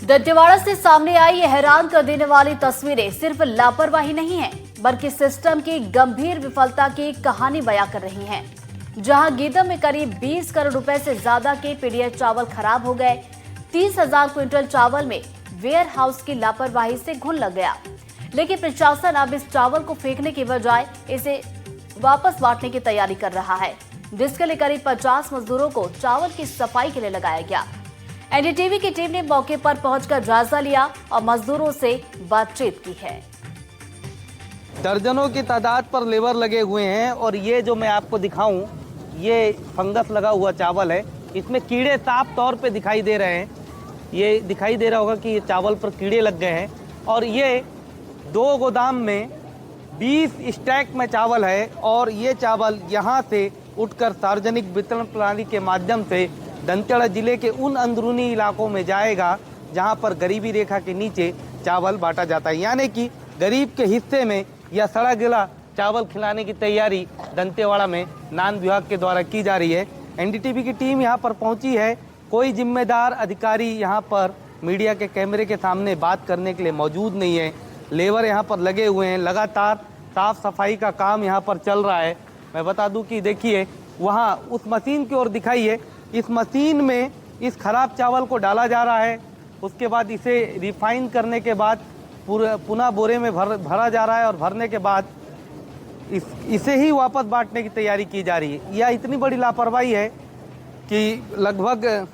दंतेवाड़ा से सामने आई ये हैरान कर देने वाली तस्वीरें सिर्फ लापरवाही नहीं है, बल्कि सिस्टम की गंभीर विफलता की कहानी बयां कर रही हैं। जहां गीदम में करीब 20 करोड़ रुपए से ज्यादा के पीडीएस चावल खराब हो गए, 30,000 क्विंटल चावल में वेयर हाउस की लापरवाही से घुन लग गया। लेकिन प्रशासन अब इस चावल को फेंकने की बजाय इसे वापस बांटने की तैयारी कर रहा है, जिसके लिए करीब 50 मजदूरों को चावल की सफाई के लिए लगाया गया। एनडीटीवी की टीम ने मौके पर पहुंचकर जायजा लिया और मजदूरों से बातचीत की है। दर्जनों की तादाद पर लेबर लगे हुए हैं और ये जो मैं आपको दिखाऊं, ये फंगस लगा हुआ चावल है। इसमें कीड़े साफ तौर पे दिखाई दे रहे हैं। ये दिखाई दे रहा होगा कि ये चावल पर कीड़े लग गए हैं और ये 2 गोदाम में 20 स्टैक में चावल है और ये चावल यहाँ से उठकर सार्वजनिक वितरण प्रणाली के माध्यम से दंतेवाड़ा जिले के उन अंदरूनी इलाकों में जाएगा जहां पर गरीबी रेखा के नीचे चावल बांटा जाता है। यानी कि गरीब के हिस्से में या सड़ा गिला चावल खिलाने की तैयारी दंतेवाड़ा में नान विभाग के द्वारा की जा रही है। एनडीटीवी की टीम यहां पर पहुंची है। कोई जिम्मेदार अधिकारी यहां पर मीडिया के कैमरे के सामने बात करने के लिए मौजूद नहीं है। लेबर यहाँ पर लगे हुए हैं, लगातार साफ सफाई का काम यहाँ पर चल रहा है। मैं बता दूं कि देखिए वहाँ उस मशीन की ओर दिखाइए, इस मशीन में इस खराब चावल को डाला जा रहा है। उसके बाद इसे रिफाइन करने के बाद पुनः बोरे में भरा जा रहा है और भरने के बाद इसे ही वापस बांटने की तैयारी की जा रही है। यह इतनी बड़ी लापरवाही है कि लगभग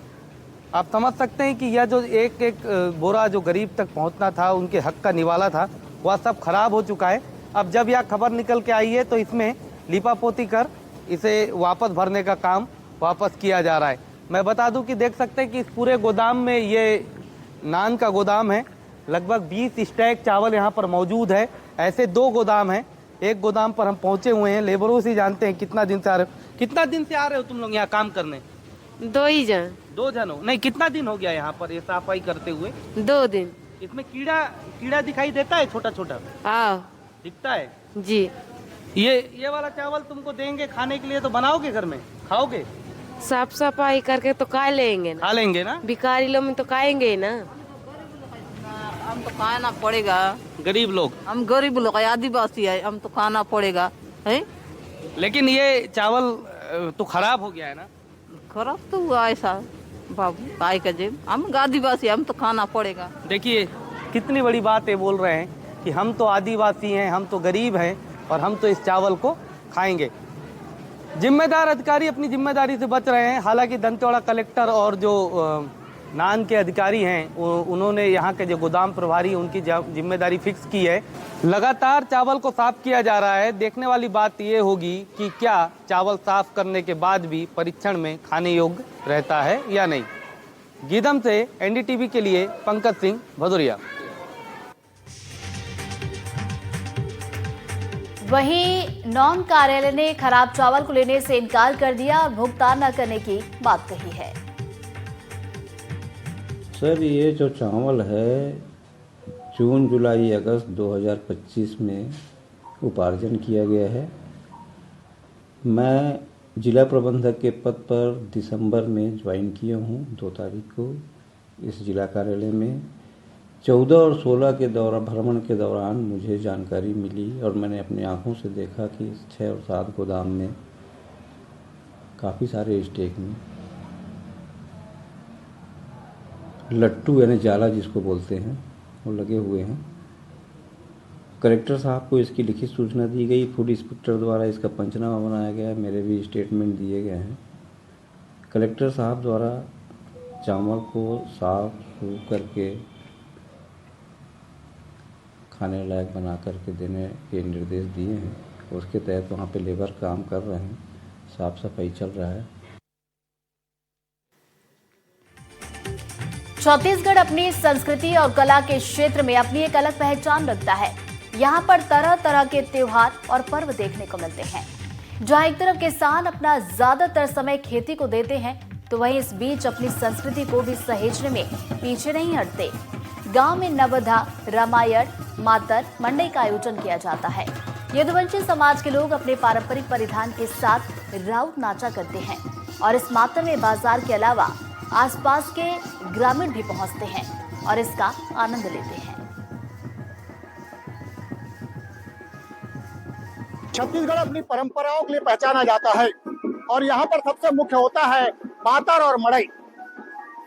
आप समझ सकते हैं कि यह जो एक एक बोरा जो गरीब तक पहुंचना था, उनके हक का निवाला था, वह सब खराब हो चुका है। अब जब यह खबर निकल के आई है तो इसमें लिपापोती कर इसे वापस भरने का काम वापस किया जा रहा है। मैं बता दूं कि देख सकते हैं कि इस पूरे गोदाम में, ये नान का गोदाम है, लगभग 20 स्टैक चावल यहाँ पर मौजूद है। ऐसे 2 गोदाम हैं। एक गोदाम पर हम पहुंचे हुए हैं। लेबरों से जानते हैं कितना दिन से आ रहे हो। कितना दिन से आ रहे हो तुम लोग यहाँ काम करने? 2 जन हो? नहीं, कितना दिन हो गया यहाँ पर ये सफाई करते हुए? 2 दिन। इसमें कीड़ा दिखाई देता है, छोटा छोटा दिखता है जी। ये वाला चावल तुमको देंगे खाने के लिए, तो बनाओगे घर में, खाओगे? साफ सफाई करके तो खा लेंगे ना। खा लेंगे ना, भिखारी लोग में तो खाएंगे ना। हम तो खाना पड़ेगा। गरीब लोग, हम गरीब लोग आदिवासी है, हम तो खाना पड़ेगा है। लेकिन ये चावल तो खराब हो गया है ना। खराब तो हुआ ऐसा बाबू, काय का जेब, हम आदिवासी, हम तो खाना पड़ेगा। देखिए कितनी बड़ी बात है, बोल रहे हैं कि हम तो आदिवासी हैं, हम तो गरीब हैं और हम तो इस चावल को खाएंगे। जिम्मेदार अधिकारी अपनी जिम्मेदारी से बच रहे हैं। हालांकि दंतेवाड़ा कलेक्टर और जो नान के अधिकारी हैं, उन्होंने यहाँ के जो गोदाम प्रभारी, उनकी जिम्मेदारी फिक्स की है। लगातार चावल को साफ किया जा रहा है। देखने वाली बात ये होगी कि क्या चावल साफ करने के बाद भी परीक्षण में खाने योग्य रहता है या नहीं। गीदम से एनडीटीवी के लिए पंकज सिंह, भदोरिया। वहीं नॉन कार्यालय ने खराब चावल को लेने से इनकार कर दिया और भुगतान न करने की बात कही है। सर, ये जो चावल है जून, जुलाई, अगस्त 2025 में उपार्जन किया गया है। मैं जिला प्रबंधक के पद पर दिसंबर में ज्वाइन किया हूँ, 2 तारीख को इस जिला कार्यालय में। 14 और 16 के भ्रमण के दौरान मुझे जानकारी मिली और मैंने अपनी आंखों से देखा कि 6 और 7 गोदाम में काफ़ी सारे स्टैक में लट्टू यानी जाला जिसको बोलते हैं, वो लगे हुए हैं। कलेक्टर साहब को इसकी लिखित सूचना दी गई। फूड इंस्पेक्टर द्वारा इसका पंचनामा बनाया गया। मेरे भी स्टेटमेंट दिए गए हैं। कलेक्टर साहब द्वारा चावल को साफ सूफ करके खाने लायक बना करके देने के निर्देश दिए हैं। उसके तहत वहाँ पे लेबर काम कर रहे हैं, साफ सफाई चल रहा है। छत्तीसगढ़ अपनी संस्कृति और कला के क्षेत्र में अपनी एक अलग पहचान रखता है। यहाँ पर तरह तरह के त्योहार और पर्व देखने को मिलते हैं। जहाँ एक तरफ किसान अपना ज्यादातर समय खेती को देते हैं, तो वहीं इस बीच अपनी संस्कृति को भी सहेजने में पीछे नहीं हटते। गांव में नवधा, रामायण, मातर, मंडई का आयोजन किया जाता है। यदुवंशी समाज के लोग अपने पारंपरिक परिधान के साथ राउत नाचा करते हैं और इस मातर में बाजार के अलावा आसपास के ग्रामीण भी पहुंचते हैं और इसका आनंद लेते हैं। छत्तीसगढ़ अपनी परंपराओं के लिए पहचाना जाता है और यहाँ पर सबसे मुख्य होता है मातर और मड़ई।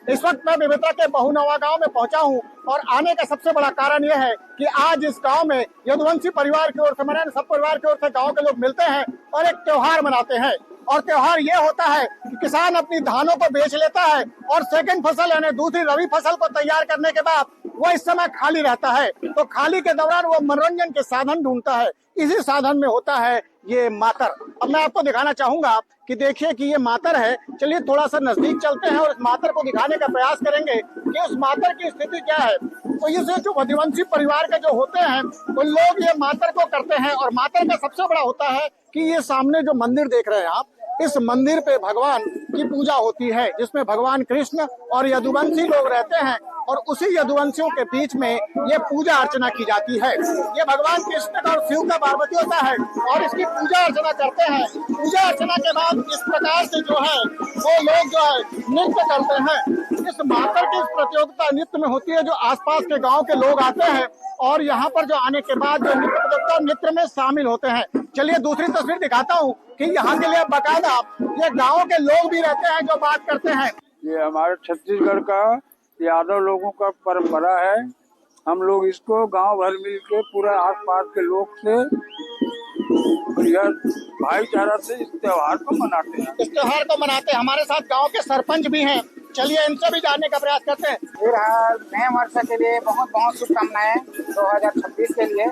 इस वक्त मैं बेमेतरा के बहुनवा गांव में पहुंचा हूं और आने का सबसे बड़ा कारण यह है कि आज इस गांव में यदुवंशी परिवार की ओर से मैंने सब परिवार की ओर से गांव के लोग मिलते हैं और एक त्योहार मनाते हैं। और त्योहार यह होता है कि किसान अपनी धानों को बेच लेता है और सेकंड फसल यानी दूसरी रबी फसल को तैयार करने के बाद वो इस समय खाली रहता है, तो खाली के दौरान वो मनोरंजन के साधन ढूंढता है। इसी साधन में होता है ये मातर। अब मैं आपको दिखाना चाहूंगा कि देखिए कि ये मातर है। चलिए थोड़ा सा नजदीक चलते हैं और इस मातर को दिखाने का प्रयास करेंगे कि उस मातर की स्थिति क्या है। तो ये जो यदुवंशी परिवार के जो होते हैं वो लोग ये मातर को करते हैं और मातर का सबसे बड़ा होता है कि ये सामने जो मंदिर देख रहे हैं आप, इस मंदिर पे भगवान की पूजा होती है जिसमें भगवान कृष्ण और यदुवंशी लोग रहते हैं और उसी यदुवंशियों के बीच में ये पूजा अर्चना की जाती है। ये भगवान कृष्ण का और शिव का पार्वती होता है और इसकी पूजा अर्चना करते हैं। पूजा अर्चना के बाद इस प्रकार से जो है वो लोग जो है नृत्य करते हैं। इस मातर की प्रतियोगिता नृत्य में होती है जो आसपास के गाँव के लोग आते हैं और यहाँ पर जो आने के बाद जो नृत्य प्रतियोगिता नृत्य में शामिल होते हैं। चलिए दूसरी तस्वीर दिखाता हूँ कि यहाँ के लिए बाकायदा ये गाँव के लोग भी रहते हैं जो बात करते हैं। ये हमारे छत्तीसगढ़ का यादव लोगों का परंपरा है। हम लोग इसको गांव भर मिल के पूरा आसपास के लोग से बढ़िया भाईचारा से इस त्योहार को मनाते हैं। इस त्योहार को मनाते हैं। हमारे साथ गांव के सरपंच भी हैं, चलिए इनसे भी जानने का प्रयास करते हैं। फिर नए वर्ष के लिए बहुत बहुत शुभकामनाएं 2026 के लिए।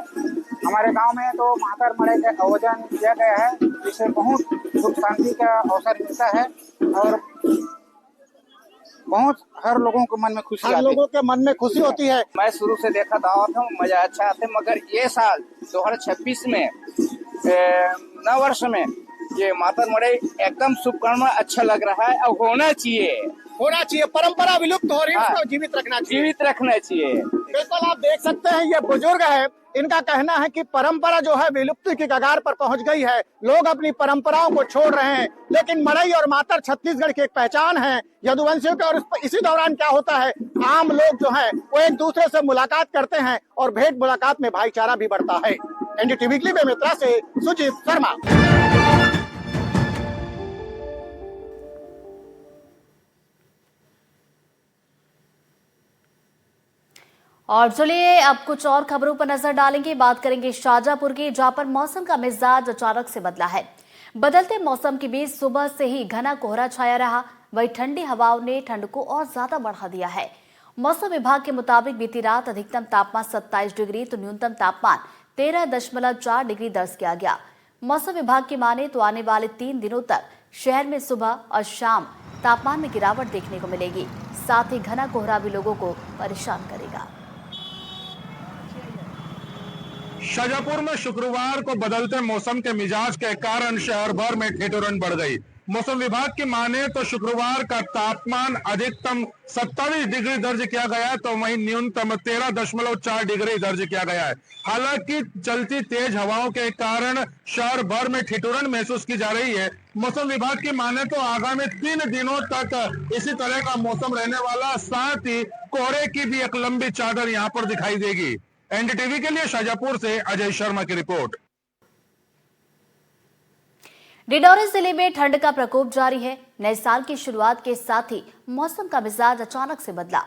हमारे गांव में तो मातर मड़ई का आयोजन किया गया है जिससे बहुत सुख शांति का अवसर मिलता है और बहुत हर लोगों के मन में खुशी आती है। लोगों के मन में खुशी होती है। मैं शुरू से देखा था मजा अच्छा आता है, मगर ये साल 2026 में नव वर्ष में ये मातर मड़ई एकदम शुभकामना अच्छा लग रहा है और होना चाहिए। परंपरा विलुप्त हो रही है, उसको जीवित रखना चाहिए। बिल्कुल आप देख सकते हैं ये बुजुर्ग है, इनका कहना है कि परंपरा जो है विलुप्ति की कगार पर पहुंच गई है। लोग अपनी परंपराओं को छोड़ रहे हैं, लेकिन मड़ई और मातर छत्तीसगढ़ की एक पहचान है यदुवंशियों की। और इसी दौरान क्या होता है, आम लोग जो है वो एक दूसरे से मुलाकात करते हैं और भेंट मुलाकात में भाईचारा भी बढ़ता है। एनडीटीवी के लिए बेमेतरा से सुजीत शर्मा। और चलिए अब कुछ और खबरों पर नजर डालेंगे। बात करेंगे शाजापुर की, जहां पर मौसम का मिजाज अचानक से बदला है। बदलते मौसम के बीच सुबह से ही घना कोहरा छाया रहा, वही ठंडी हवाओं ने ठंड को और ज्यादा बढ़ा दिया है। मौसम विभाग के मुताबिक बीती रात अधिकतम तापमान 27 डिग्री तो न्यूनतम तापमान 13.4 डिग्री दर्ज किया गया। मौसम विभाग की माने तो आने वाले 3 दिनों तक शहर में सुबह और शाम तापमान में गिरावट देखने को मिलेगी। साथ ही घना कोहरा भी लोगों को परेशान करेगा। शाजापुर में शुक्रवार को बदलते मौसम के मिजाज के कारण शहर भर में ठिठुरन बढ़ गई। मौसम विभाग की माने तो शुक्रवार का तापमान अधिकतम 27 डिग्री दर्ज किया गया तो वहीं न्यूनतम 13.4 डिग्री दर्ज किया गया है। हालांकि चलती तेज हवाओं के कारण शहर भर में ठिठुरन महसूस की जा रही है। मौसम विभाग की माने तो आगामी 3 दिनों तक इसी तरह का मौसम रहने वाला, साथ ही कोहरे की भी एक लंबी चादर यहाँ पर दिखाई देगी। एनडीटीवी के लिए शाजापुर से अजय शर्मा की रिपोर्ट। डिंडौरी जिले में ठंड का प्रकोप जारी है। नए साल की शुरुआत के साथ ही मौसम का मिजाज अचानक से बदला।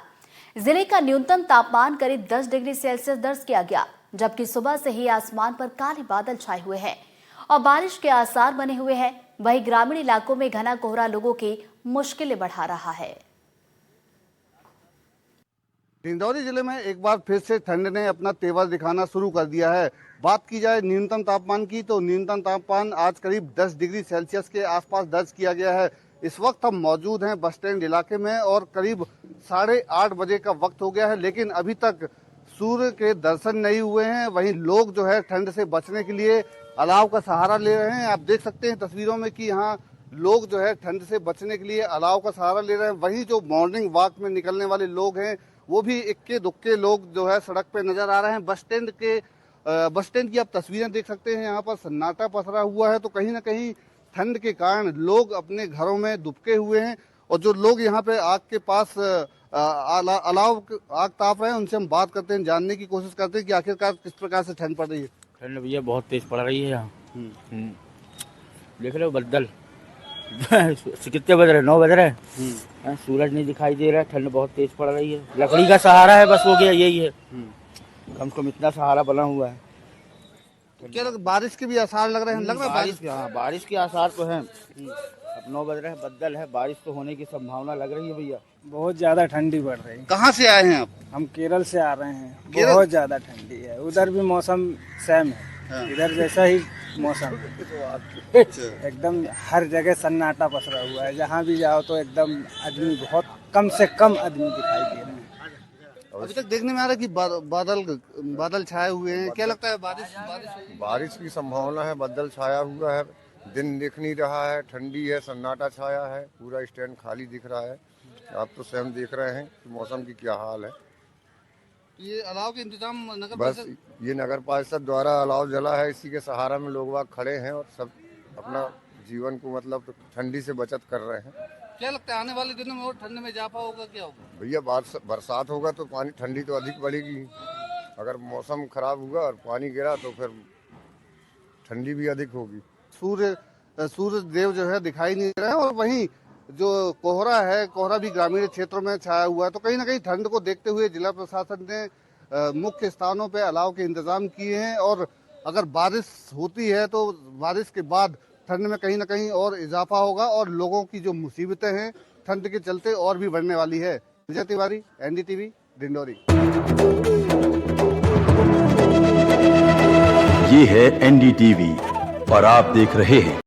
जिले का न्यूनतम तापमान करीब 10 डिग्री सेल्सियस दर्ज किया गया, जबकि सुबह से ही आसमान पर काले बादल छाए हुए हैं और बारिश के आसार बने हुए हैं। वहीं ग्रामीण इलाकों में घना कोहरा लोगों की मुश्किलें बढ़ा रहा है। डिंडौरी जिले में एक बार फिर से ठंड ने अपना तेवर दिखाना शुरू कर दिया है। बात की जाए न्यूनतम तापमान की तो न्यूनतम तापमान आज करीब 10 डिग्री सेल्सियस के आसपास दर्ज किया गया है। इस वक्त हम मौजूद हैं बस स्टैंड इलाके में और करीब 8:30 बजे का वक्त हो गया है, लेकिन अभी तक सूर्य के दर्शन नहीं हुए हैं। वहीं लोग जो है ठंड से बचने के लिए अलाव का सहारा ले रहे हैं। आप देख सकते हैं तस्वीरों में कि यहाँ लोग जो है ठंड से बचने के लिए अलाव का सहारा ले रहे हैं। वहीं जो मॉर्निंग वॉक में निकलने वाले लोग हैं वो भी इक्के दुक्के लोग जो है सड़क पे नजर आ रहे हैं। बस स्टैंड की आप तस्वीरें देख सकते हैं, यहाँ पर सन्नाटा पसरा हुआ है। तो कहीं ना कहीं ठंड के कारण लोग अपने घरों में दुबके हुए हैं और जो लोग यहाँ पे आग के पास आग ताप रहे हैं उनसे हम बात करते हैं, जानने की कोशिश करते हैं कि आखिरकार किस प्रकार से ठंड पड़ रही है। ठंड भैया बहुत तेज पड़ रही है यहाँ। देख रहे हो बदल कितने बज रहे, 9 बज रहे हैं, सूरज नहीं दिखाई दे रहा है, ठंड बहुत तेज पड़ रही है। लकड़ी का सहारा है, बस हो गया यही है, कम से कम इतना सहारा बना हुआ है। क्या बारिश के भी आसार लग रहे हैं? लग रहा है बारिश के, हाँ बारिश के आसार तो हैं। अब 9 बज रहे हैं, बदल है, बारिश तो होने की संभावना लग रही है भैया। बहुत ज्यादा ठंडी पड़ रही है। कहाँ से आए हैं आप? हम केरल से आ रहे हैं। बहुत ज्यादा ठंडी है, उधर भी मौसम सेम है, इधर जैसा ही मौसम है। एकदम हर जगह सन्नाटा पसरा हुआ है, जहाँ भी जाओ तो एकदम आदमी, बहुत कम से कम आदमी दिखाई दे रहे हैं। अभी तक देखने में आ रहा है कि बादल छाए हुए हैं, क्या लगता है बारिश की संभावना है, बादल छाया हुआ है, दिन दिख नहीं रहा है, ठंडी है, सन्नाटा छाया है, पूरा स्टैंड खाली दिख रहा है। आप तो स्वयं देख रहे हैं कि मौसम की क्या हाल है। ये अलाव के इंतजाम नगर बस ये नगर पार्षद द्वारा अलाव जला है, इसी के सहारा में लोग बाग खड़े हैं और सब अपना जीवन को मतलब ठंडी से बचत कर रहे हैं। क्या लगता है आने वाले दिनों में और ठंड में इजाफा होगा, क्या होगा? भैया बरसात होगा तो पानी ठंडी तो अधिक बढ़ेगी, अगर मौसम खराब हुआ और पानी गिरा तो फिर ठंडी भी अधिक होगी। सूर्य देव जो है दिखाई नहीं रहा है और वहीं जो कोहरा है, कोहरा भी ग्रामीण क्षेत्रों में छाया हुआ है। तो कहीं ना कहीं ठंड को देखते हुए जिला प्रशासन ने मुख्य स्थानों पे अलाव के इंतजाम किए हैं और अगर बारिश होती है तो बारिश के बाद ठंड में कहीं ना कहीं और इजाफा होगा और लोगों की जो मुसीबतें हैं ठंड के चलते और भी बढ़ने वाली है। विजय तिवारी, NDTV, डिंडोरी। ये है NDTV और आप देख रहे हैं